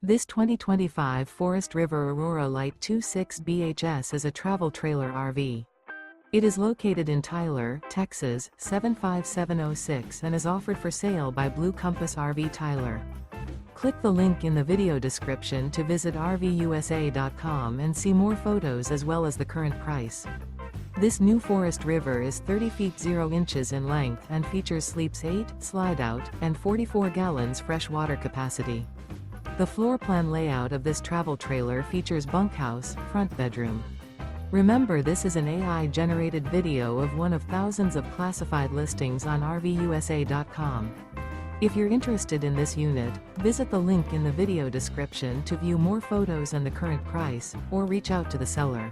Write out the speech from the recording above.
This 2025 Forest River Aurora Light 26 BHS is a travel trailer RV. It is located in Tyler, Texas, 75706 and is offered for sale by Blue Compass RV Tyler. Click the link in the video description to visit RVUSA.com and see more photos as well as the current price. This new Forest River is 30 feet 0 inches in length and features sleeps 8, slide-out, and 44 gallons fresh water capacity. The floor plan layout of this travel trailer features bunkhouse, front bedroom. Remember, this is an AI-generated video of one of thousands of classified listings on RVUSA.com. If you're interested in this unit, visit the link in the video description to view more photos and the current price, or reach out to the seller.